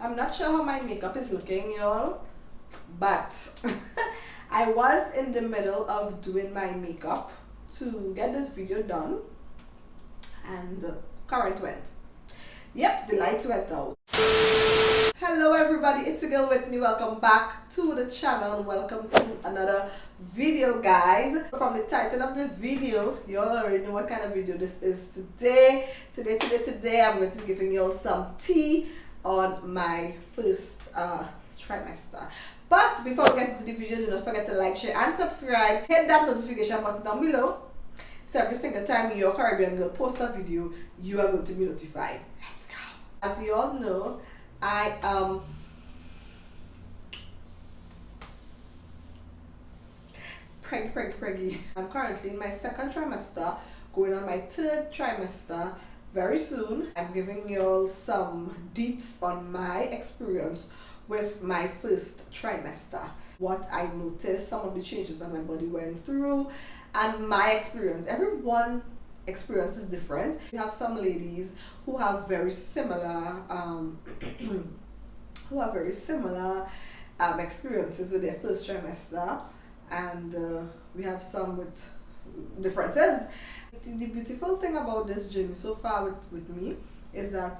I'm not sure how my makeup is looking, y'all, but I was in the middle of doing my makeup to get this video done, and current went. Yep, the lights went out. Hello everybody, it's a girl Whitney. Welcome back to the channel. Welcome to another video, guys. From the title of the video, you all already know what kind of video this is today. Today I'm going to be giving you all some tea on my first trimester. But before we get into the video, do not forget to like, share and subscribe. Hit that notification button down below, so every single time your Caribbean girl posts a video, you are going to be notified. Let's go. As you all know, I am preggy. I'm currently in my second trimester, going on my third trimester very soon. I'm giving you all some deets on my experience with my first trimester, what I noticed, some of the changes that my body went through, and my experience. Everyone experience is different. We have some ladies who have very similar experiences with their first trimester, and we have some with differences. The beautiful thing about this journey so far with me is that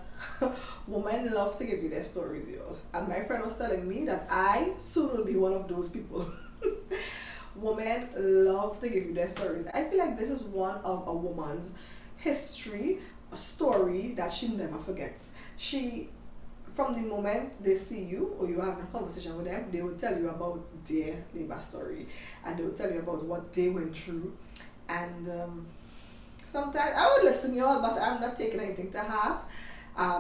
women love to give you their stories, y'all. And my friend was telling me that I soon will be one of those people. Women love to give you their stories. I feel like this is one of a woman's history, a story that she never forgets. From the moment they see you or you have a conversation with them, they will tell you about their labor story, and they will tell you about what they went through. And sometimes I would listen, y'all, but I'm not taking anything to heart,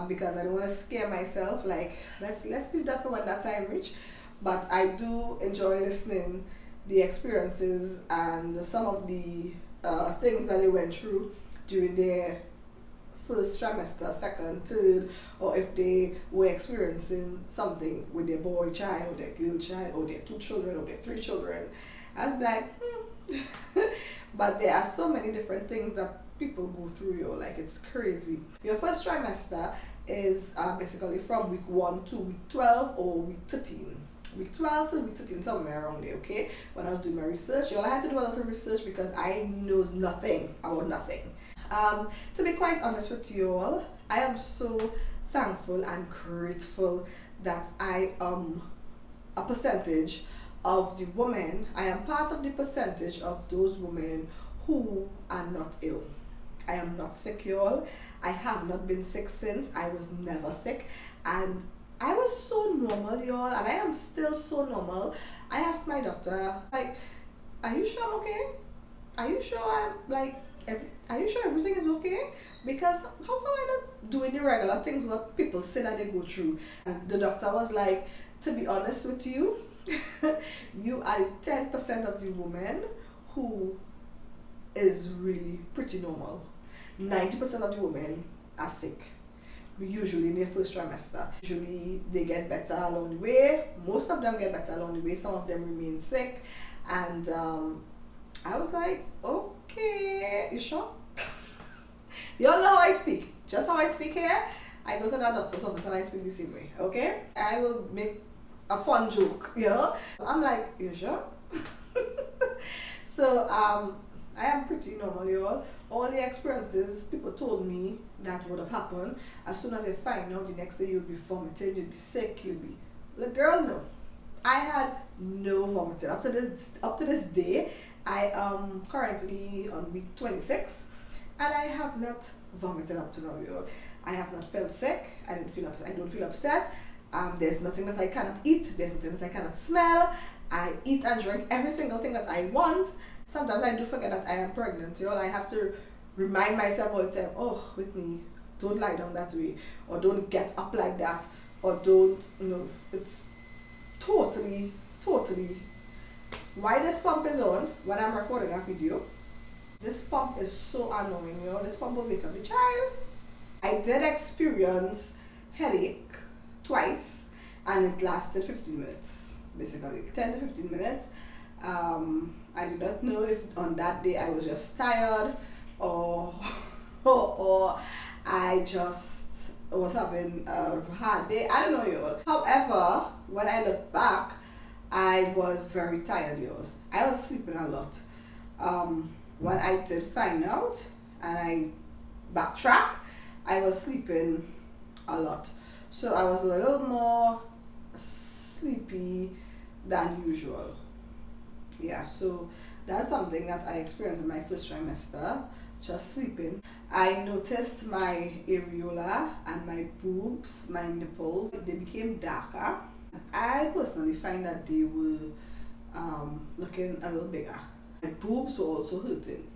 because I don't want to scare myself. Like, let's leave that for when that time reach. But I do enjoy listening the experiences and some of the things that they went through during their first trimester, second, third, or if they were experiencing something with their boy child or their girl child or their 2 children or their 3 children. I'd be like, But there are so many different things that people go through, yo, like it's crazy. Your first trimester is basically from week 1 to week 12 or week 13. Week 12 to week 13, somewhere around there, okay? When I was doing my research, y'all, I had to do a lot of research because I knows nothing about nothing. To be quite honest with you all, I am so thankful and grateful that I am a percentage of the women. I am part of the percentage of those women who are not ill. I am not sick, y'all. I have not been sick since. I was never sick, and I was so normal, y'all, and I am still so normal. I asked my doctor, like, are you sure I'm okay? Are you sure are you sure everything is okay? Because how come I'm not doing the regular things what people say that they go through? And the doctor was like, to be honest with you, you are 10% of the women who is really pretty normal. 90% of the women are sick, usually in their first trimester. Usually they get better along the way. Most of them get better along the way. Some of them remain sick. And I was like, okay, you sure? You all know how I speak. Just how I speak here, I go to the doctor's office and I speak the same way, okay? I will make a fun joke, you know? I'm like, you sure? So I am pretty normal, y'all. All the experiences people told me that would have happened, as soon as they find out, the next day you'll be vomiting, you'll be sick, you'll be like, girl, no. I had no vomiting up to this day. I am currently on week 26, and I have not vomited up to now, y'all. I have not felt sick. I don't feel upset. There's nothing that I cannot eat. There's nothing that I cannot smell. I eat and drink every single thing that I want. Sometimes I do forget that I am pregnant, y'all. I have to remind myself all the time, oh, Whitney, don't lie down that way, or don't get up like that, or don't, it's totally. Why this pump is on when I'm recording a video? This pump is so annoying, y'all. This pump will wake up the child. I did experience headache twice, and it lasted 15 minutes, basically 10 to 15 minutes. I do not know if on that day I was just tired or I just was having a hard day. I don't know, y'all. However, when I look back, I was very tired, y'all. I was sleeping a lot. When I did find out and I backtrack, I was sleeping a lot. So I was a little more sleepy than usual. Yeah, so that's something that I experienced in my first trimester, just sleeping. I noticed my areola and my boobs, my nipples, they became darker. I personally find that they were looking a little bigger. My boobs were also hurting.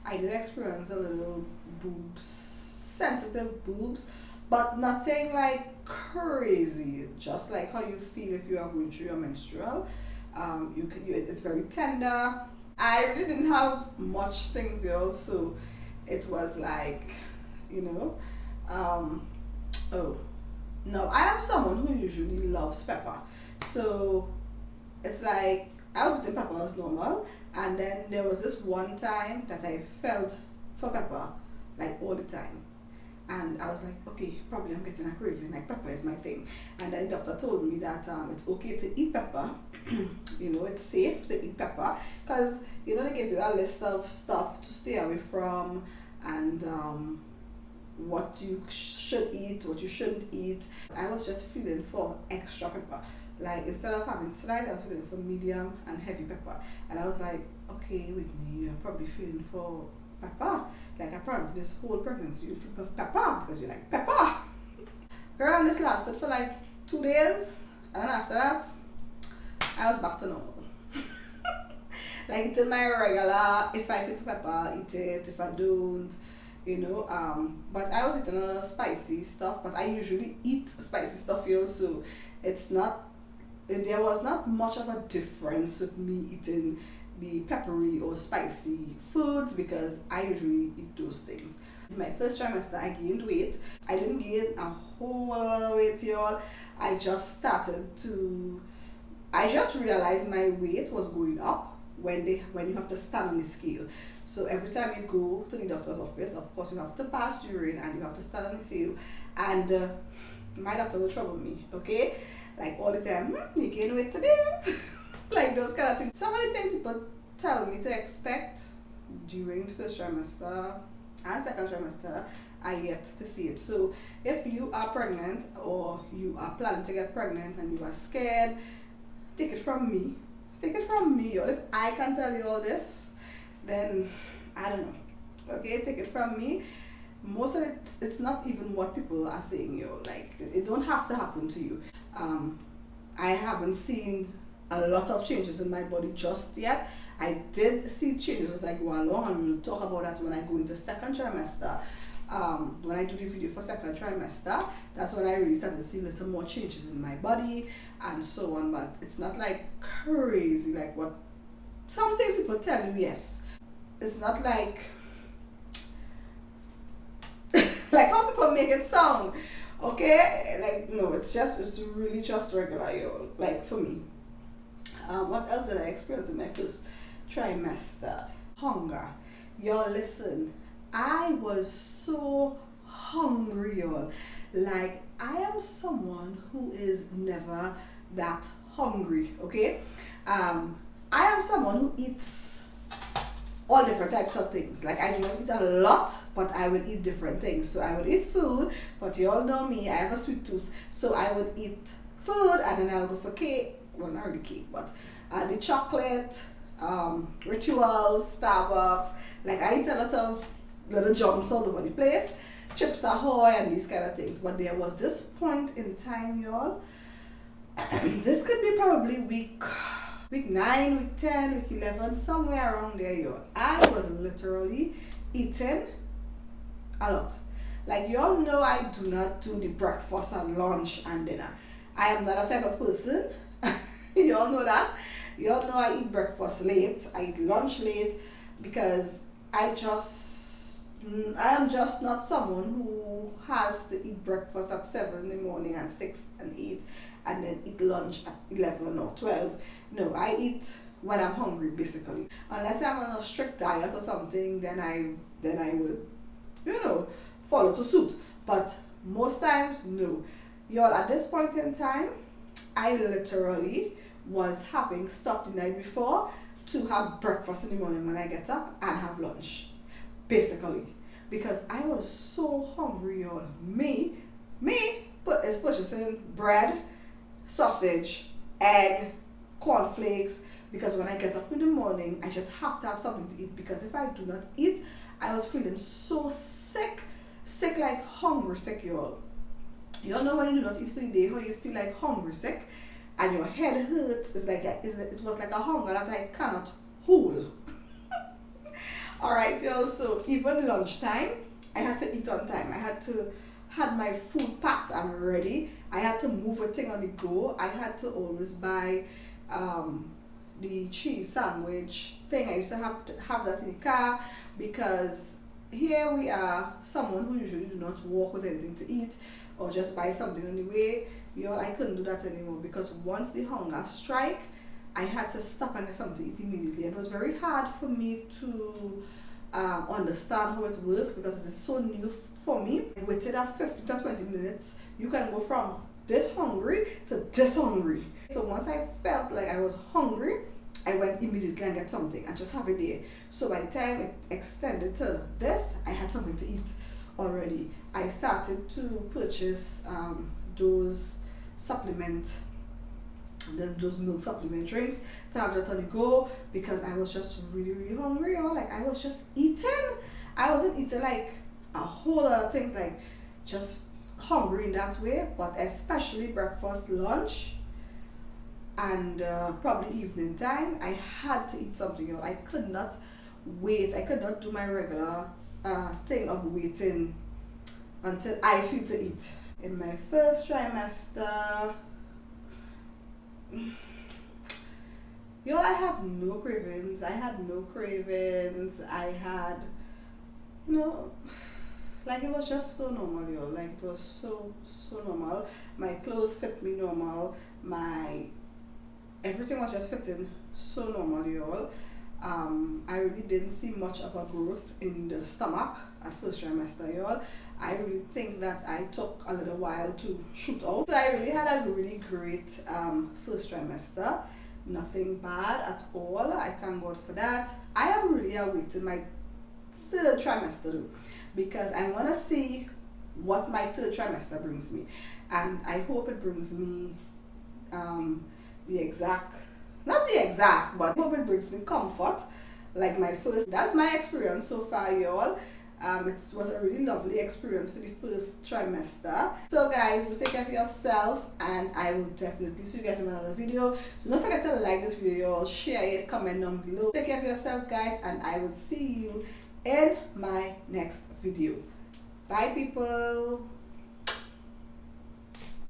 I did experience a little boobs, sensitive boobs, but nothing like crazy, just like how you feel if you are going through your menstrual. It's very tender. I really didn't have much things there, so it was like, you know, oh, no, I am someone who usually loves pepper, so it's like I was eating pepper as normal, and then there was this one time that I felt for pepper like all the time. And I was like, okay, probably I'm getting a craving, like pepper is my thing. And then the doctor told me that it's okay to eat pepper. You know, it's safe to eat pepper because, you know, they give you a list of stuff to stay away from and what you should eat, what you shouldn't eat. I was just feeling for extra pepper. Like instead of having slight, I was feeling for medium and heavy pepper. And I was like, okay, Whitney, you're probably feeling for pepper. Like apparently this whole pregnancy you feel for pepper because you like pepper. Girl, and this lasted for like 2 days, and then after that I was back to normal. Like eating my regular, if I feel for pepper, eat it, if I don't, you know. But I was eating a lot of spicy stuff, but I usually eat spicy stuff here, so there was not much of a difference with me eating the peppery or spicy foods because I usually eat those things. In my first trimester, I gained weight. I didn't gain a whole lot of weight, y'all. I just realized my weight was going up when you have to stand on the scale. So every time you go to the doctor's office, of course you have to pass urine and you have to stand on the scale. And my doctor will trouble me, okay? Like all the time, you gain weight today. Like those kind of things. Some of the things people tell me to expect during the first trimester and second trimester, I yet to see it. So if you are pregnant or you are planning to get pregnant and you are scared, take it from me. Take it from me. Or if I can tell you all this, then I don't know. Okay, take it from me. Most of it's not even what people are saying, yo. Like it don't have to happen to you. I haven't seen a lot of changes in my body just yet. I did see changes as I go along, and we'll talk about that when I go into second trimester. When I do the video for second trimester, that's when I really started to see a little more changes in my body and so on. But it's not like crazy like what some things people tell you. Yes, it's not like like how people make it sound. Okay, like no, it's really just regular, yo. Like for me. What else did I experience in my first trimester? Hunger. Y'all listen, I was so hungry, y'all. Like I am someone who is never that hungry, okay? I am someone who eats all different types of things. Like I do not eat a lot, but I would eat different things. So I would eat food, but you all know me, I have a sweet tooth. So I would eat food and then I'll go for cake. Well, not really cake, but the chocolate, rituals, Starbucks. Like I eat a lot of little jumps all over the place, Chips Ahoy and these kind of things. But there was this point in time, y'all. This could be probably week 9, week 10, week 11, somewhere around there, y'all. I was literally eating a lot. Like y'all know, I do not do the breakfast and lunch and dinner. I am not a type of person. Y'all know that. Y'all know I eat breakfast late, I eat lunch late, because I am just not someone who has to eat breakfast at 7 in the morning and 6 and 8 and then eat lunch at 11 or 12. No, I eat when I'm hungry, basically. Unless I'm on a strict diet or something, then I would, you know, follow to suit. But Most times, no. Y'all, at this point in time, I literally was having stuff the night before to have breakfast in the morning when I get up and have lunch. Basically. Because I was so hungry, y'all. But it's purchasing bread, sausage, egg, cornflakes. Because when I get up in the morning, I just have to have something to eat. Because if I do not eat, I was feeling so sick. Sick like hungry sick, y'all. You all know when you do not eat for the day, how you feel like hungry sick and your head hurts. It was like a hunger that I cannot hold. Alright, y'all, so even lunchtime, I had to eat on time. I had my food packed and ready. I had to move a thing on the go. I had to always buy the cheese sandwich thing. I used to have that in the car because here we are, someone who usually do not walk with anything to eat or just buy something on the way. Y'all, I couldn't do that anymore because once the hunger strike, I had to stop and get something to eat immediately. It was very hard for me to understand how it works because it is so new for me. Within that 15 to 20 minutes, you can go from this hungry to this hungry. So once I felt like I was hungry, I went immediately and get something and just have it there. So by the time it extended to this, I had something to eat already. I started to purchase those milk supplement drinks to have that on the go because I was just really hungry, or like I was just eating. I wasn't eating like a whole lot of things, like just hungry in that way, but especially breakfast, lunch, and probably evening time, I had to eat something. You know, I could not wait. I could not do my regular thing of waiting until I feel to eat. In my first trimester, y'all, I have no cravings. I had no cravings. I had, you know, like it was just so normal, y'all. Like it was so normal. My clothes fit me normal. Everything was just fitting so normal, y'all. I really didn't see much of a growth in the stomach at first trimester, y'all. I really think that I took a little while to shoot out. So I really had a really great first trimester. Nothing bad at all. I thank God for that. I am really awaiting my third trimester though, because I want to see what my third trimester brings me. And I hope it brings me not the exact, but I hope it brings me comfort like my first. That's my experience so far, y'all. It was a really lovely experience for the first trimester. So guys, do take care of yourself, and I will definitely see you guys in another video. So don't forget to like this video, y'all, share it, comment down below. Take care of yourself, guys, and I will see you in my next video. Bye, people.